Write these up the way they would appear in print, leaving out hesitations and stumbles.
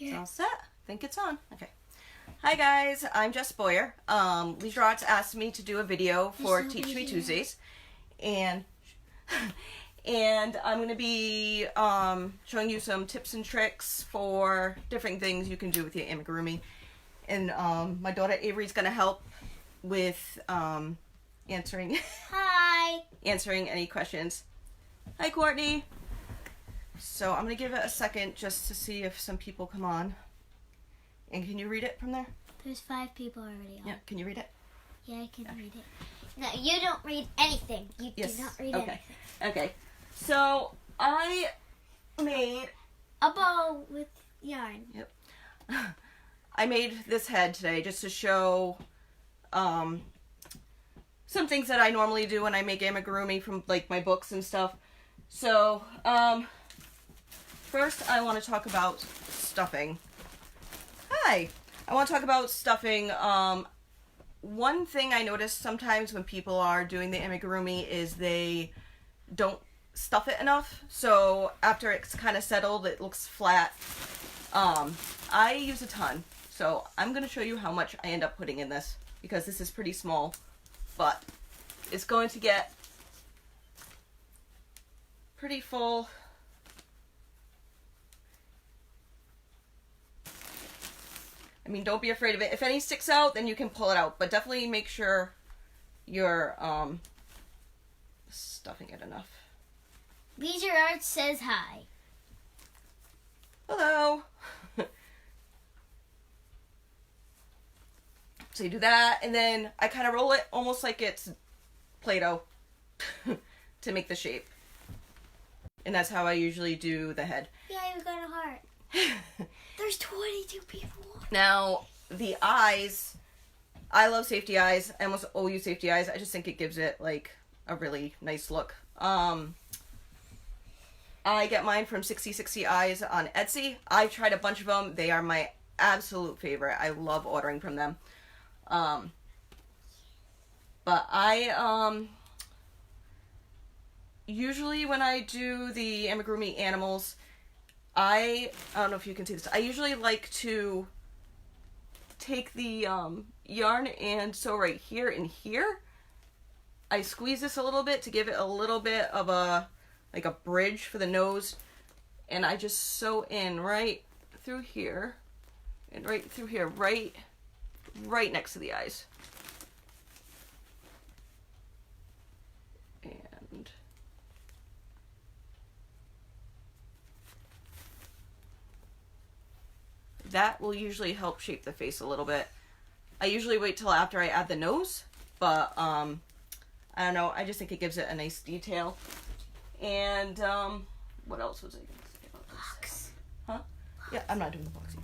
It's all set. I think it's on. Okay. Hi guys, I'm Jess Boyer. Leisure Arts asked me to do a video for Teach Me Tuesdays, and I'm going to be showing you some tips and tricks for different things you can do with your amigurumi. And my daughter Avery's going to help with answering answering any questions. Hi Courtney. So I'm going to give it a second just to see if some people come on. And can you read it from there? There's 5 people already on. Yeah, can you read it? Yeah, I can read it. No, you don't read anything. You do not read anything. Okay. So I made a bow with yarn. Yep. I made this head today just to show some things that I normally do when I make amigurumi from like my books and stuff. So first I want to talk about stuffing. Hi. I want to talk about stuffing. One thing I notice sometimes when people are doing the amigurumi is they don't stuff it enough. So after it's kind of settled, it looks flat. I use a ton. So I'm going to show you how much I end up putting in this because this is pretty small, but it's going to get pretty full. I mean, don't be afraid of it. If any sticks out, then you can pull it out. But definitely make sure you're stuffing it enough. Leisure Arts says hi. Hello. So you do that, and then I kind of roll it almost like it's Play-Doh to make the shape. And that's how I usually do the head. Yeah, you got a heart. There's 22 people. Now, the eyes, I love safety eyes. I almost always use safety eyes. I just think it gives it, like, a really nice look. I get mine from 6060 Eyes on Etsy. I've tried a bunch of them. They are my absolute favorite. I love ordering from them. But I, usually when I do the amigurumi animals, I don't know if you can see this. I usually like to take the yarn and sew right here and here. I squeeze this a little bit to give it a little bit of a, like a bridge for the nose. And I just sew in right through here and right through here, right next to the eyes. And that will usually help shape the face a little bit. I usually wait till after I add the nose, but I don't know, I just think it gives it a nice detail. And what else was I going to say about this? Box. Huh? Yeah, I'm not doing the boxing.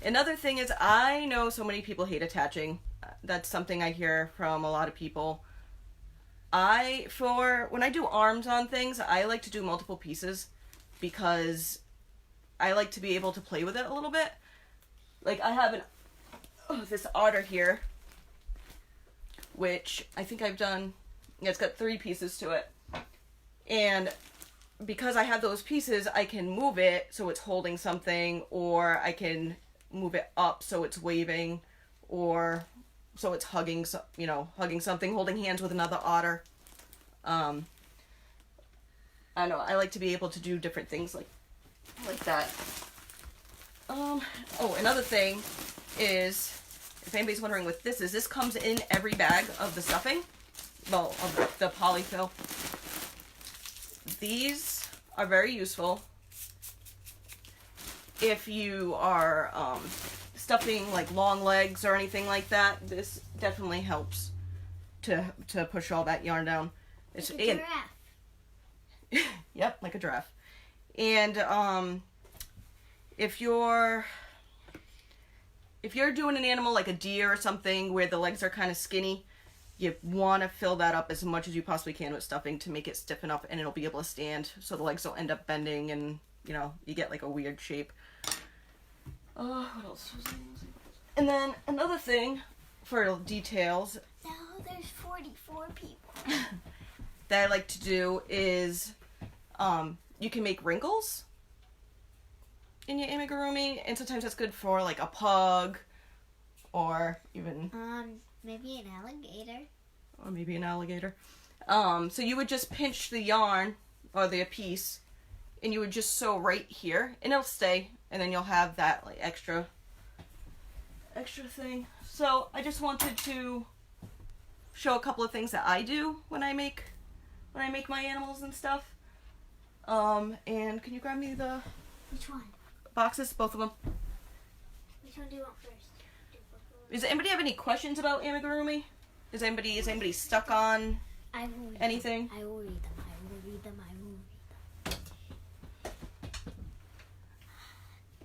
Another thing is I know so many people hate attaching. That's something I hear from a lot of people. When I do arms on things, I like to do multiple pieces because I like to be able to play with it a little bit. Like I have this otter here, which I think I've done, it's got 3 pieces to it. And because I have those pieces, I can move it so it's holding something, or I can move it up so it's waving, or so it's hugging, hugging something, holding hands with another otter. I don't know, I like to be able to do different things like that. Oh, another thing is, if anybody's wondering what this is, this comes in every bag of the stuffing, well, of the polyfill. These are very useful if you are stuffing like long legs or anything like that. This definitely helps to push all that yarn down. It's like a giraffe. Yep, like a giraffe. And if you're doing an animal like a deer or something where the legs are kind of skinny, you want to fill that up as much as you possibly can with stuffing to make it stiff enough and it'll be able to stand, so the legs don't end up bending and, you get like a weird shape. What else was I going to say? And then another thing for details. Now there's 44 people. That I like to do is, you can make wrinkles in your amigurumi, and sometimes that's good for like a pug, or even maybe an alligator. Or maybe an alligator. So you would just pinch the yarn or the piece, and you would just sew right here, and it'll stay, and then you'll have that like extra thing. So I just wanted to show a couple of things that I do when I make my animals and stuff. And can you grab me the Which one? boxes, both of them? Which one do you want first? Does anybody have any questions about amigurumi? Is anybody stuck on I will read anything? Them. I will read them. I will read them. I will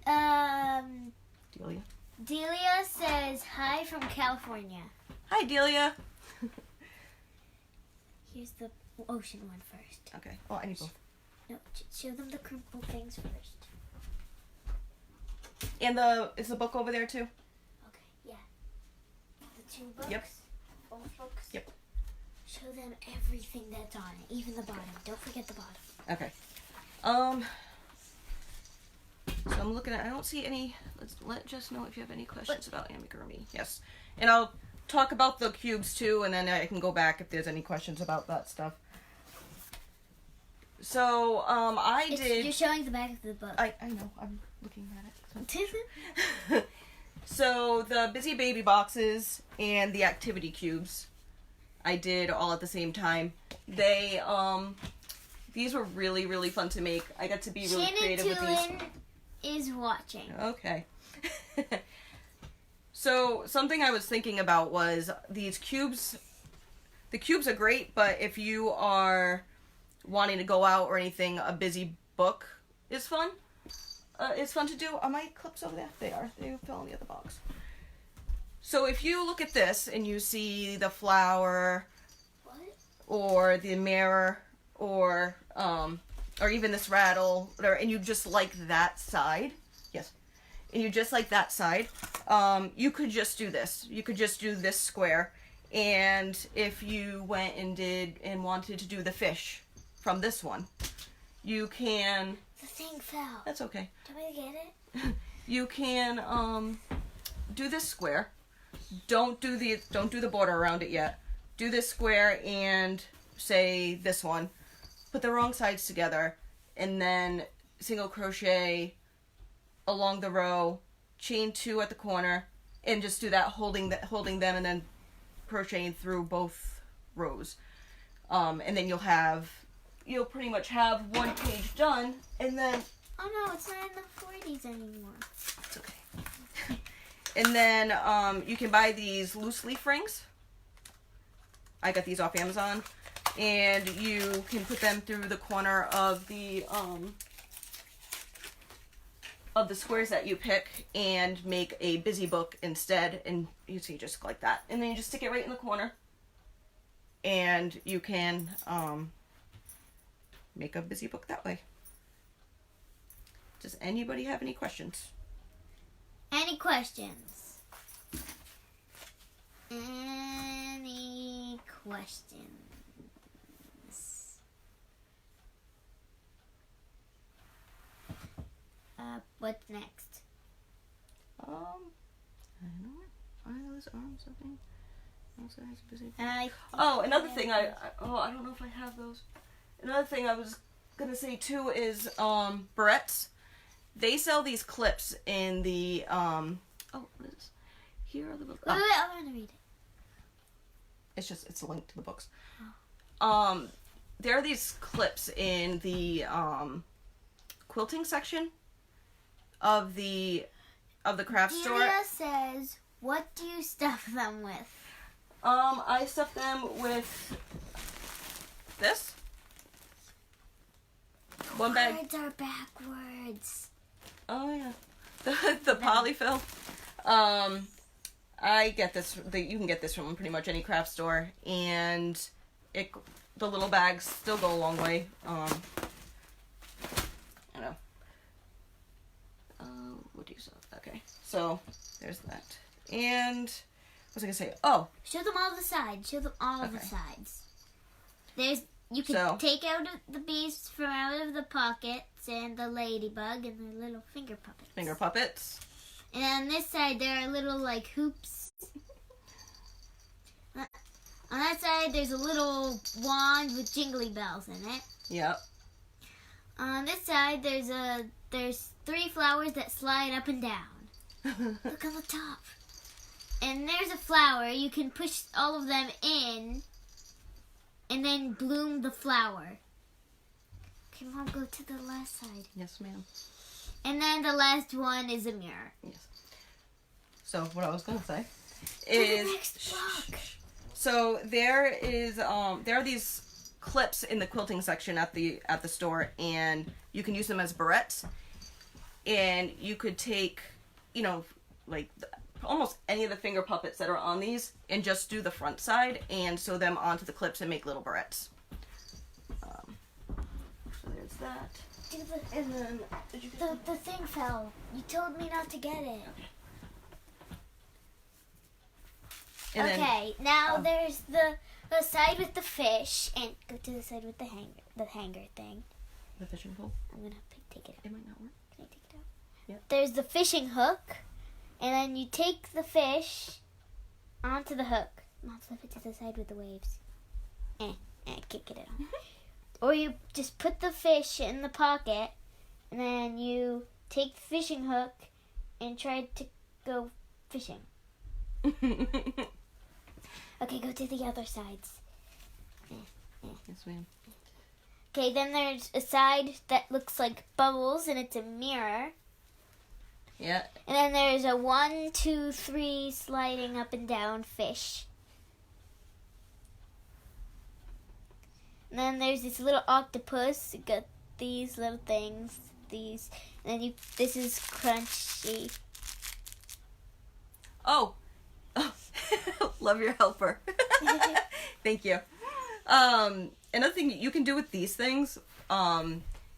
read them. Delia. Delia says hi from California. Hi, Delia. Here's the ocean one first. Okay. Oh, I need both. No, show them the crumpled things first. And is the book over there too? Okay, yeah. The 2 books? Yep. Both books? Yep. Show them everything that's on it, even the bottom. Don't forget the bottom. Okay. So I'm looking at, I don't see any, let Jess know if you have any questions about amigurumi. Yes. And I'll talk about the cubes too, and then I can go back if there's any questions about that stuff. So, You're showing the back of the book. I know, I'm looking at it. So the Busy Baby boxes and the activity cubes, I did all at the same time. They, these were really, really fun to make. I got to be really creative with these. Shannon is watching. Okay. So something I was thinking about was these cubes. The cubes are great, but if you are wanting to go out or anything, a busy book is fun. It's fun to do. Are my clips over there? They are. They fell in the other box. So if you look at this and you see the flower, What? or the mirror, or even this rattle, whatever, and you just like that side, yes, and you just like that side, you could just do this. You could just do this square, and if you went and wanted to do the fish from this one, you can. The thing fell. That's okay. Do you want me to get it? You can do this square. Don't do the border around it yet. Do this square and say this one. Put the wrong sides together, and then single crochet along the row, chain 2 at the corner, and just do that holding them, and then crocheting through both rows. And then you'll pretty much have one page done, and then Oh no, it's not in the 40s anymore. it's okay. And then you can buy these loose leaf rings. I got these off Amazon, and you can put them through the corner of the squares that you pick and make a busy book instead. And you see, just like that, and then you just stick it right in the corner, and you can make a busy book that way. Does anybody have any questions? Any questions? Any questions? What's next? I don't know. Are those arms something? Also has a busy. Another thing. I don't know if I have those. Another thing I was gonna say too is barrettes. They sell these clips in the what is this? Here are the books. Wait, I want to read it. It's a link to the books. There are these clips in the quilting section of the craft store. Julia says, what do you stuff them with? I stuff them with this. One bag. Cards are backwards. Oh yeah, the polyfill. I get this. You can get this from pretty much any craft store, and the little bags still go a long way. I know. What do you say? Okay, so there's that. And what was I gonna say? Oh, show them all the sides. Show them all the Okay. sides. There's You can take out the bees from out of the pockets and the ladybug and their little finger puppets. Finger puppets. And on this side, there are little, like, hoops. On that side, there's a little wand with jingly bells in it. Yep. On this side, there's 3 flowers that slide up and down. Look on the top. And there's a flower. You can push all of them in and then bloom the flower. Okay, Mom, go to the last side. Yes, ma'am. And then the last one is a mirror. Yes. So what I was gonna say is, the next block. So there are these clips in the quilting section at the store, and you can use them as barrettes. And you could take, like almost any of the finger puppets that are on these, and just do the front side and sew them onto the clips and make little barrettes. So there's that. And then, did you get the thing fell. You told me not to get it. And now there's the side with the fish, and go to the side with the hanger thing. The fishing pole? I'm gonna take it out. It might not work. Can I take it out? Yep. There's the fishing hook, and then you take the fish onto the hook. Mom, flip it to the side with the waves. Kick it out. Or you just put the fish in the pocket, and then you take the fishing hook and try to go fishing. Okay, go to the other sides. Yes, ma'am. Okay, then there's a side that looks like bubbles, and it's a mirror. Yeah. And then there's a 1, 2, 3 sliding up and down fish. And then there's this little octopus. You got these little things. These. And then this is crunchy. Oh. Love your helper. Thank you. Another thing you can do with these things,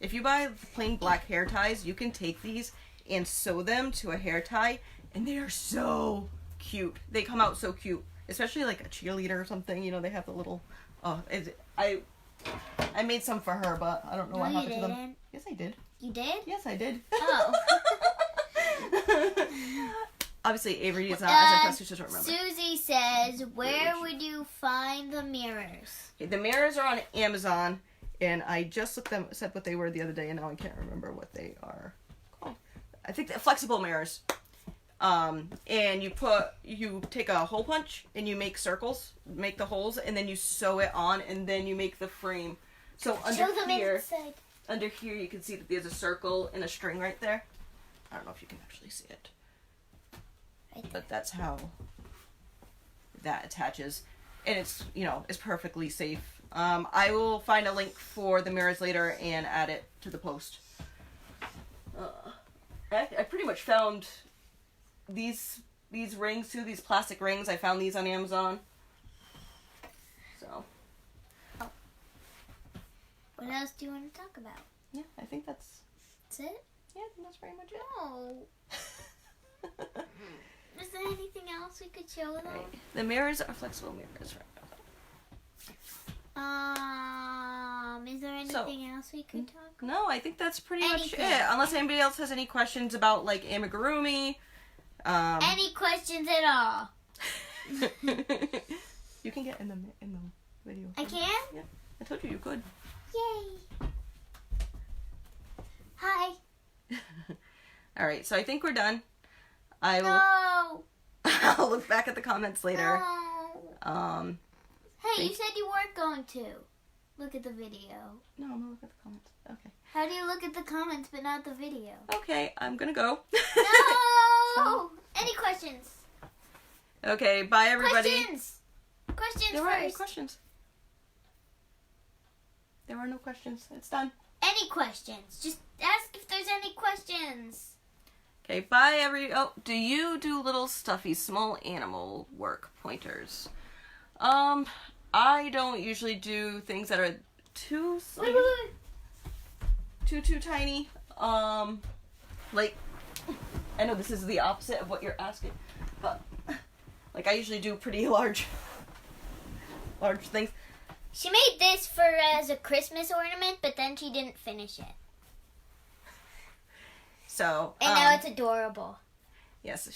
if you buy plain black hair ties, you can take these and sew them to a hair tie, and they are so cute. They come out so cute, especially like a cheerleader or something. They have the little. I made some for her, but I don't know what happened to them. Yes, I did. You did? Yes, I did. Oh. Obviously, Avery is not as impressed, she doesn't remember. Susie says, where would you find the mirrors? Okay, the mirrors are on Amazon, and I just said what they were the other day, and now I can't remember what they are called. I think they're flexible mirrors. And you take a hole punch, and you make circles, make the holes, and then you sew it on, and then you make the frame. So under here, you can see that there's a circle and a string right there. I don't know if you can actually see it. But that's how that attaches, and it's perfectly safe. I will find a link for the mirrors later and add it to the post. I pretty much found these rings too, these plastic rings. I found these on Amazon. So. What else do you want to talk about? Yeah, I think that's it. Yeah, I think that's pretty much it. Oh. Is there anything else we could show them? Right. The mirrors are flexible mirrors, right? Is there anything else we could talk about? No, I think that's pretty much it. Unless anybody else has any questions about like amigurumi. Any questions at all? You can get in the video. I can? Yeah, I told you could. Yay! Hi. All right, so I think we're done. I will. No. I'll look back at the comments later. No. Hey, you said you weren't going to look at the video. No, I'm gonna look at the comments. Okay. How do you look at the comments but not the video? Okay, I'm gonna go. No. Any questions? Okay, bye everybody. Questions There first. are no questions. There are no questions. It's done. Any questions? Just ask if there's any questions. Okay, bye Oh, do you do little stuffy small animal work pointers? I don't usually do things that are too too tiny. Like, I know this is the opposite of what you're asking, but like I usually do pretty large things. She made this as a Christmas ornament, but then she didn't finish it. So. And now it's adorable. Yes,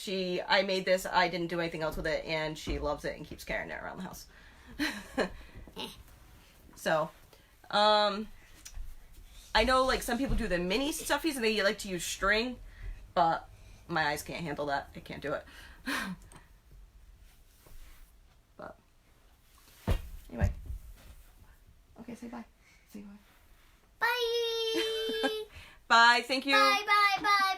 I made this. I didn't do anything else with it, and she loves it and keeps carrying it around the house. So, I know like some people do the mini stuffies and they like to use string, but my eyes can't handle that. I can't do it. But anyway, okay, say bye. Say bye. Bye. Bye. Thank you. Bye. Bye. Bye.